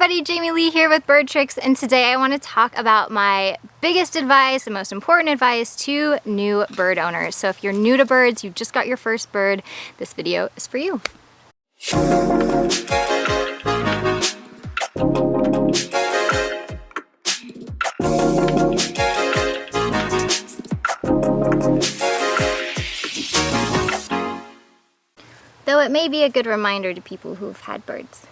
everybody, Jamieleigh here with BirdTricks, and today I want to talk about my biggest advice and most important advice to new bird owners. So if you're new to birds, you've just got your first bird, this video is for you. Though it may be a good reminder to people who've had birds.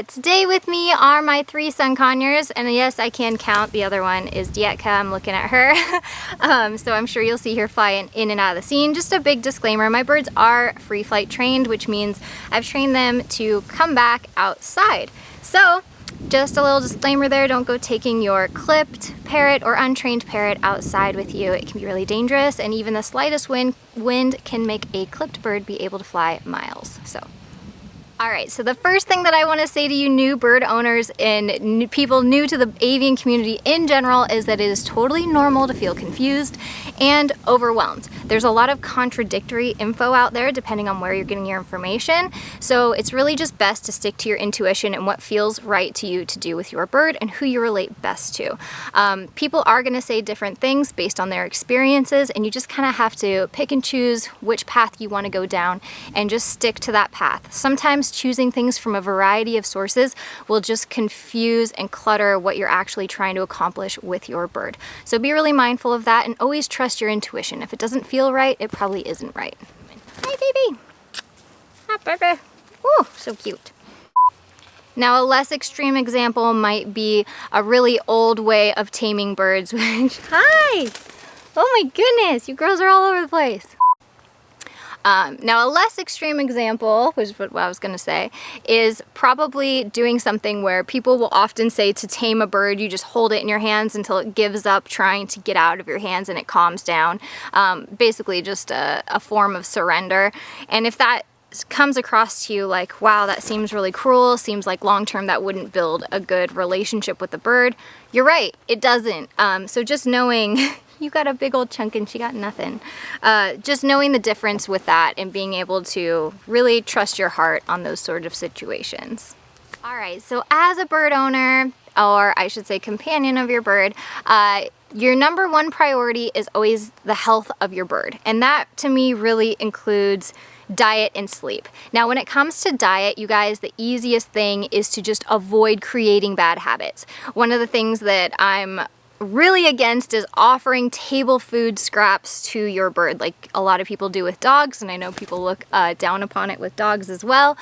Today with me are my 3 son Conures, and yes, I can count. The other one is DETKA. I'm looking at her. So I'm sure you'll see her flying in and out of the scene. Just a big disclaimer, my birds are free flight trained, which means I've trained them to come back outside. So just a little disclaimer there, don't go taking your clipped parrot or untrained parrot outside with you. It can be really dangerous, and even the slightest wind can make a clipped bird be able to fly miles. Alright, so the first thing that I want to say to you new bird owners and people new to the avian community in general is that it is totally normal to feel confused and overwhelmed. There's a lot of contradictory info out there depending on where you're getting your information, so it's really just best to stick to your intuition and what feels right to you to do with your bird and who you relate best to. People are going to say different things based on their experiences, and you just kind of have to pick and choose which path you want to go down and just stick to that path. Sometimes choosing things from a variety of sources will just confuse and clutter what you're actually trying to accomplish with your bird. So be really mindful of that and always trust your intuition. If it doesn't feel right, it probably isn't right. Hi, baby. Hi, baby. Oh, so cute. Now, a less extreme example might be a really old way of taming birds, which, hi! Oh my goodness, you girls are all over the place. Now a less extreme example, which is what I was going to say, is probably doing something where people will often say to tame a bird, you just hold it in your hands until it gives up trying to get out of your hands and it calms down. Basically just a form of surrender. And if that comes across to you like, wow, that seems really cruel, seems like long-term that wouldn't build a good relationship with the bird, you're right, it doesn't. So just knowing you got a big old chunk and she got nothing. Just knowing the difference with that and being able to really trust your heart on those sort of situations. Alright, so as a bird owner, or I should say companion of your bird, your number one priority is always the health of your bird. And that to me really includes diet and sleep. Now when it comes to diet, you guys, the easiest thing is to just avoid creating bad habits. One of the things that I'm really against is offering table food scraps to your bird like a lot of people do with dogs, and I know people look down upon it with dogs as well.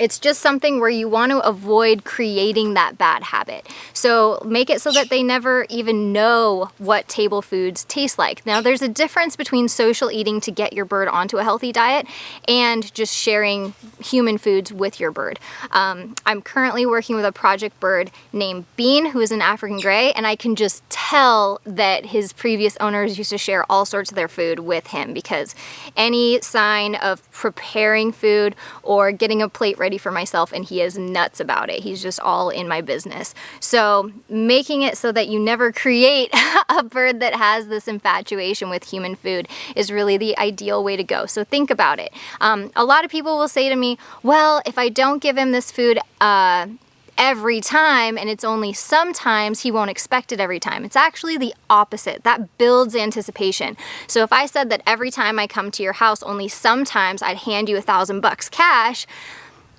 It's just something where you want to avoid creating that bad habit. So make it so that they never even know what table foods taste like. Now there's a difference between social eating to get your bird onto a healthy diet and just sharing human foods with your bird. I'm currently working with a project bird named Bean, who is an African Grey, and I can just tell that his previous owners used to share all sorts of their food with him, because any sign of preparing food or getting a plate ready for myself, and he is nuts about it. He's just all in my business. So making it so that you never create a bird that has this infatuation with human food is really the ideal way to go. So think about it. A lot of people will say to me, well, if I don't give him this food every time and it's only sometimes, he won't expect it every time. It's actually the opposite. That builds anticipation. So if I said that every time I come to your house, only sometimes I'd hand you $1,000 cash,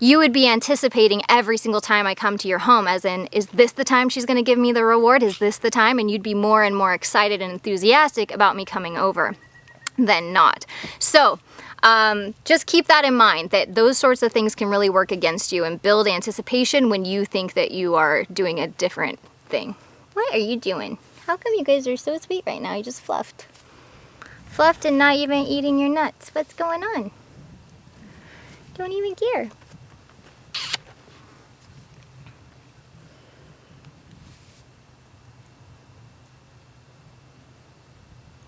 you would be anticipating every single time I come to your home, as in, is this the time she's going to give me the reward? Is this the time? And you'd be more and more excited and enthusiastic about me coming over than not. So just keep that in mind, that those sorts of things can really work against you and build anticipation when you think that you are doing a different thing. What are you doing? How come you guys are so sweet right now? You just fluffed. Fluffed and not even eating your nuts. What's going on? Don't even care.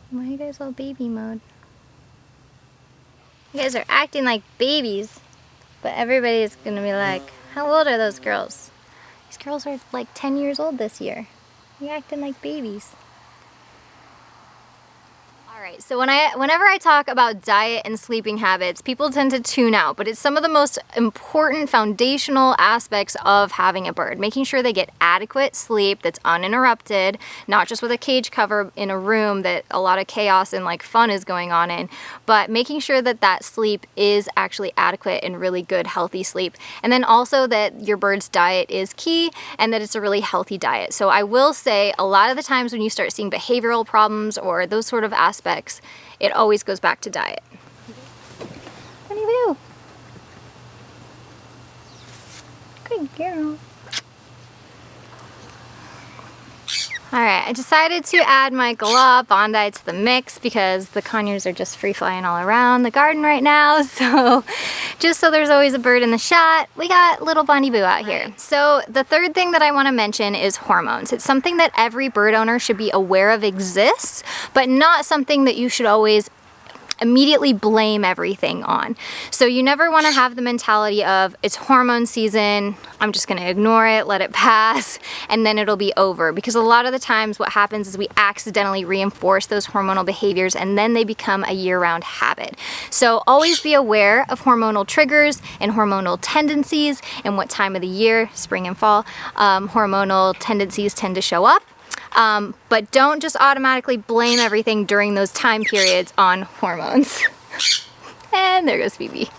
Why are you guys all baby mode? You guys are acting like babies, but everybody's gonna be like, how old are those girls? These girls are like 10 years old this year. You're acting like babies. Alright, so whenever I talk about diet and sleeping habits, people tend to tune out, but it's some of the most important foundational aspects of having a bird. Making sure they get adequate sleep that's uninterrupted, not just with a cage cover in a room that a lot of chaos and like fun is going on in, but making sure that that sleep is actually adequate and really good, healthy sleep. And then also that your bird's diet is key and that it's a really healthy diet. So I will say a lot of the times when you start seeing behavioral problems or those sort of aspects, it always goes back to diet. What do you do? Good girl. Alright, I decided to add my Galah Bondi to the mix because the conures are just free flying all around the garden right now. So just so there's always a bird in the shot, we got little Bondi Boo out here. So the third thing that I want to mention is hormones. It's something that every bird owner should be aware of exists, but not something that you should always immediately blame everything on. So you never want to have the mentality of it's hormone season, I'm just going to ignore it, let it pass, and then it'll be over. Because a lot of the times what happens is we accidentally reinforce those hormonal behaviors and then they become a year-round habit. So always be aware of hormonal triggers and hormonal tendencies and what time of the year, spring and fall, hormonal tendencies tend to show up. But don't just automatically blame everything during those time periods on hormones. And there goes Phoebe.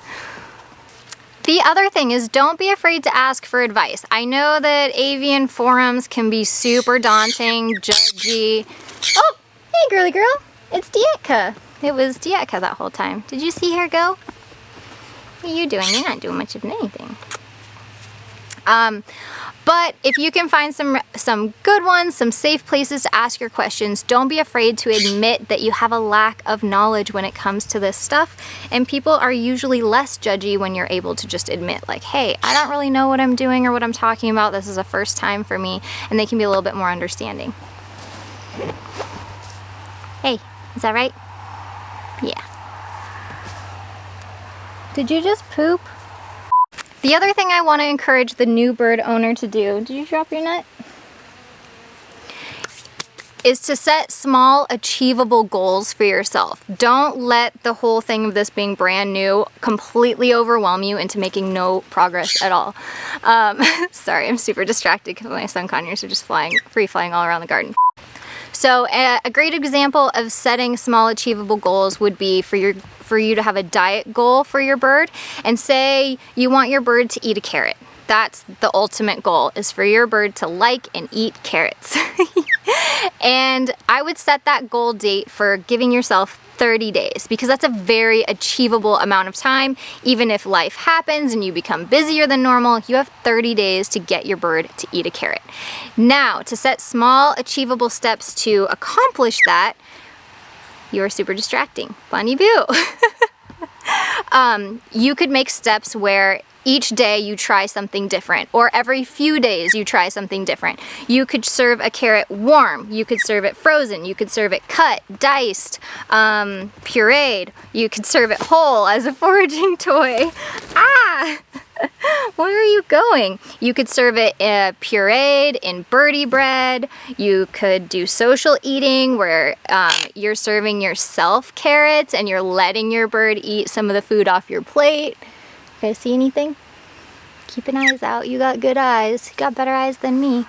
The other thing is don't be afraid to ask for advice. I know that avian forums can be super daunting, judgy. Oh, hey girly girl, it's DETKA. It was DETKA that whole time. Did you see her go? What are you doing? You're not doing much of anything. But if you can find some good ones, some safe places to ask your questions, don't be afraid to admit that you have a lack of knowledge when it comes to this stuff. And people are usually less judgy when you're able to just admit like, hey, I don't really know what I'm doing or what I'm talking about. This is a first time for me. And they can be a little bit more understanding. Hey, is that right? Yeah. Did you just poop? The other thing I want to encourage the new bird owner to do, did you drop your nut? Is to set small, achievable goals for yourself. Don't let the whole thing of this being brand new completely overwhelm you into making no progress at all. Sorry, I'm super distracted because my sun conures are just free flying all around the garden. So a great example of setting small achievable goals would be for you to have a diet goal for your bird, and say you want your bird to eat a carrot. That's the ultimate goal, is for your bird to like and eat carrots. And I would set that goal date for giving yourself 30 days because that's a very achievable amount of time. Even if life happens and you become busier than normal, you have 30 days to get your bird to eat a carrot. Now, to set small achievable steps to accomplish that, you are super distracting. Bunny Boo. You could make steps where each day you try something different, or every few days you try something different. You could serve a carrot warm, you could serve it frozen, you could serve it cut, diced, pureed, you could serve it whole as a foraging toy. Ah! Where are you going? You could serve it pureed in birdie bread. You could do social eating where you're serving yourself carrots and you're letting your bird eat some of the food off your plate. You guys see anything? Keep an eyes out. You got good eyes. You got better eyes than me.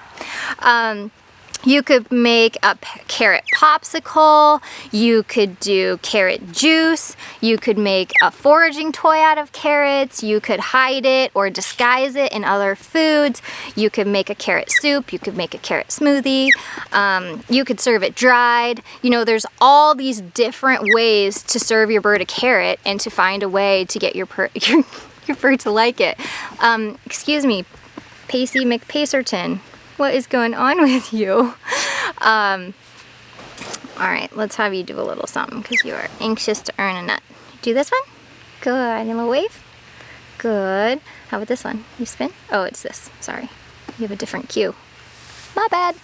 You could make a carrot popsicle. You could do carrot juice. You could make a foraging toy out of carrots. You could hide it or disguise it in other foods. You could make a carrot soup. You could make a carrot smoothie. You could serve it dried. You know, there's all these different ways to serve your bird a carrot and to find a way to get your bird to like it. Excuse me, Pacey McPacerton. What is going on with you? Alright, let's have you do a little something because you are anxious to earn a nut. Do this one? Good. A little wave? Good. How about this one? You spin? Oh, it's this. Sorry. You have a different cue. My bad.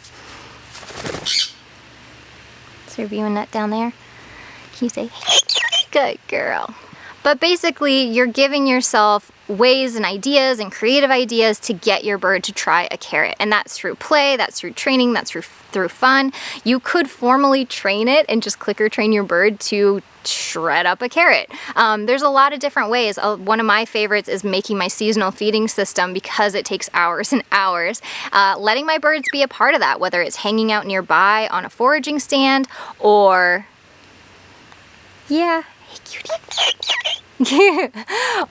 Serve you a nut down there. Can you say, hey, good girl? But basically, you're giving yourself ways and ideas and creative ideas to get your bird to try a carrot. And that's through play, that's through training, that's through fun. You could formally train it and just clicker train your bird to shred up a carrot. There's a lot of different ways. One of my favorites is making my seasonal feeding system because it takes hours and hours. Letting my birds be a part of that, whether it's hanging out nearby on a foraging stand or... Yeah. Hey, cutie.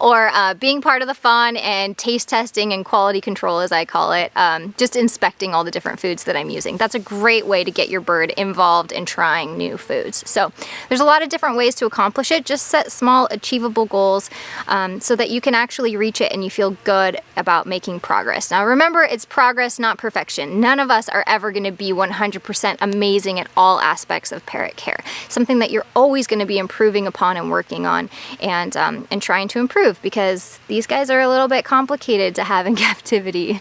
Or being part of the fun and taste testing and quality control, as I call it, just inspecting all the different foods that I'm using. That's a great way to get your bird involved in trying new foods. So there's a lot of different ways to accomplish it. Just set small achievable goals so that you can actually reach it and you feel good about making progress. Now remember, it's progress, not perfection. None of us are ever going to be 100% amazing at all aspects of parrot care. Something that you're always going to be improving upon and working on and trying to improve, because these guys are a little bit complicated to have in captivity.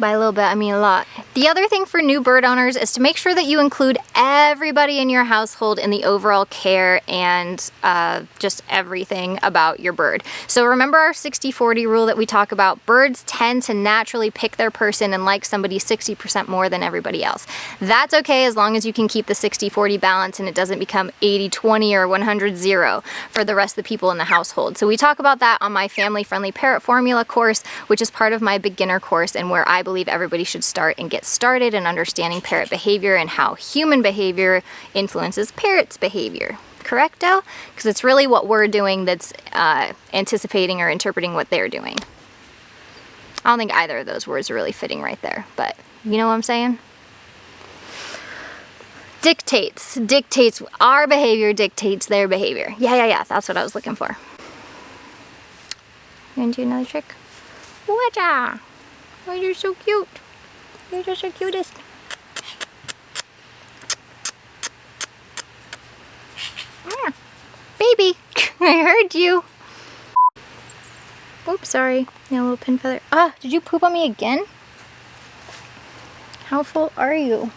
By a little bit, I mean a lot. The other thing for new bird owners is to make sure that you include everybody in your household in the overall care and just everything about your bird. So remember our 60-40 rule that we talk about? Birds tend to naturally pick their person and like somebody 60% more than everybody else. That's okay as long as you can keep the 60-40 balance and it doesn't become 80-20 or 100-0 for the rest of the people in the household. So we talk about that on my family-friendly parrot formula course, which is part of my beginner course and where I believe everybody should start and get started in understanding parrot behavior and how human behavior influences parrots' behavior. Correcto? Because it's really what we're doing that's anticipating or interpreting what they're doing. I don't think either of those words are really fitting right there, but you know what I'm saying? Dictates. Our behavior dictates their behavior. Yeah, that's what I was looking for. You want to do another trick? Whatcha? Oh, you're so cute. You're just the cutest. Ah, baby, I heard you. Oops, sorry. Yeah, a little pin feather. Ah, did you poop on me again? How full are you?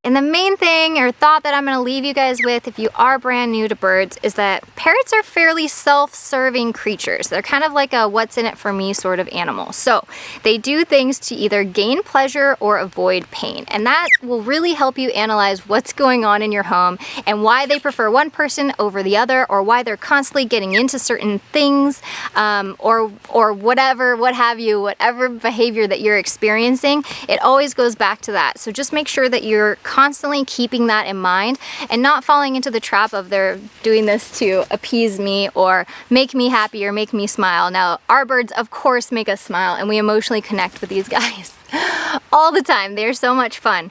And the main thing or thought that I'm going to leave you guys with if you are brand new to birds is that parrots are fairly self-serving creatures. They're kind of like a what's in it for me sort of animal. So they do things to either gain pleasure or avoid pain. And that will really help you analyze what's going on in your home and why they prefer one person over the other, or why they're constantly getting into certain things or whatever, what have you, whatever behavior that you're experiencing. It always goes back to that. So just make sure that you're constantly keeping that in mind and not falling into the trap of they're doing this to appease me or make me happy or make me smile. Now, our birds of course make us smile and we emotionally connect with these guys all the time. They're so much fun.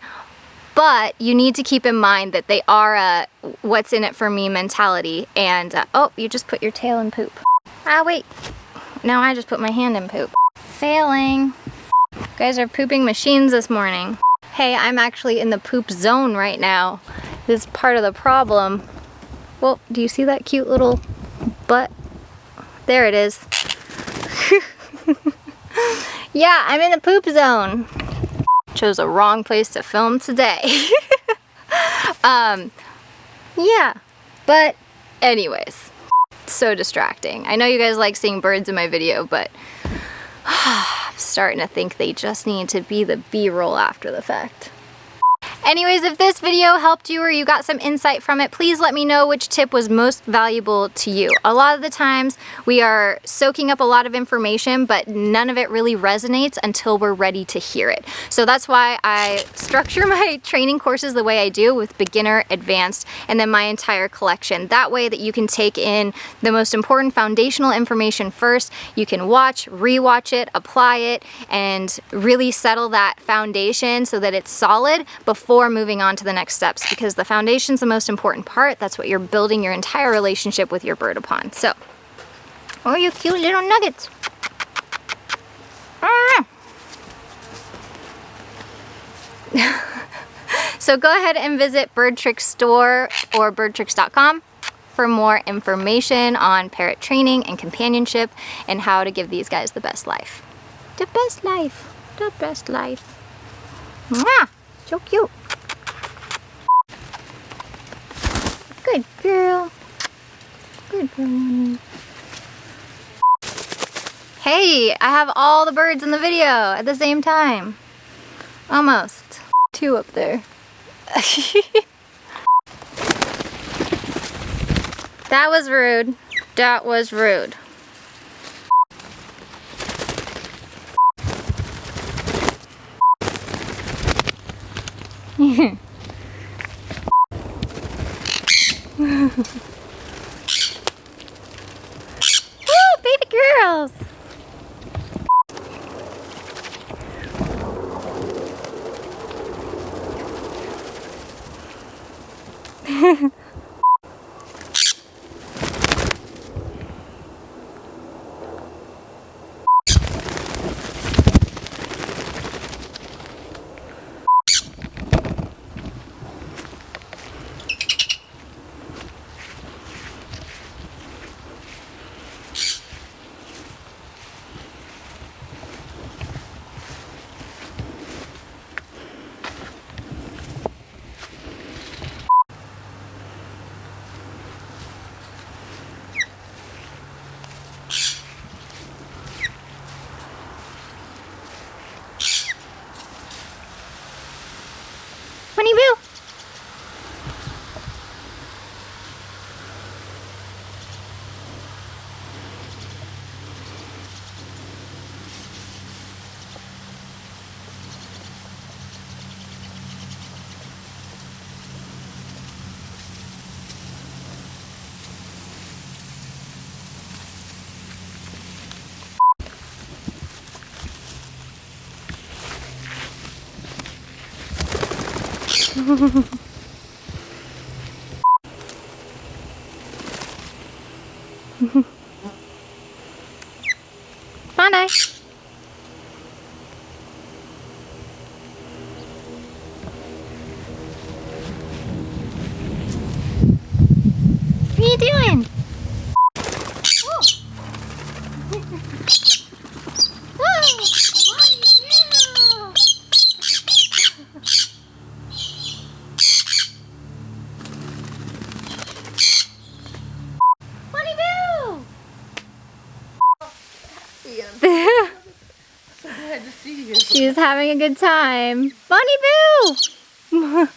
But you need to keep in mind that they are a what's in it for me mentality. And oh, you just put your tail in poop. Ah, wait. Now I just put my hand in poop. Failing. You guys are pooping machines this morning. Hey, I'm actually in the poop zone right now. This is part of the problem. Well, do you see that cute little butt? There it is. Yeah, I'm in the poop zone. Chose a wrong place to film today. Yeah, but anyways, so distracting. I know you guys like seeing birds in my video, but I'm starting to think they just need to be the B-roll after the fact. Anyways, if this video helped you or you got some insight from it, please let me know which tip was most valuable to you. A lot of the times we are soaking up a lot of information, but none of it really resonates until we're ready to hear it. So that's why I structure my training courses the way I do, with beginner, advanced, and then my entire collection. That way that you can take in the most important foundational information first. You can watch, rewatch it, apply it, and really settle that foundation so that it's solid before moving on to the next steps, because the foundation's the most important part. That's what you're building your entire relationship with your bird upon. So, oh, you cute little nuggets. Ah. So go ahead and visit BirdTricks store or birdtricks.com for more information on parrot training and companionship and how to give these guys the best life. The best life. The best life. Mwah! So cute. Good girl. Good girl. Hey, I have all the birds in the video at the same time. Almost. 2 up there. That was rude. That was rude. Woo, baby girls! Bunny Boo! Bondi. What are you doing? So glad to see you. She's having a good time. Bunny Boo!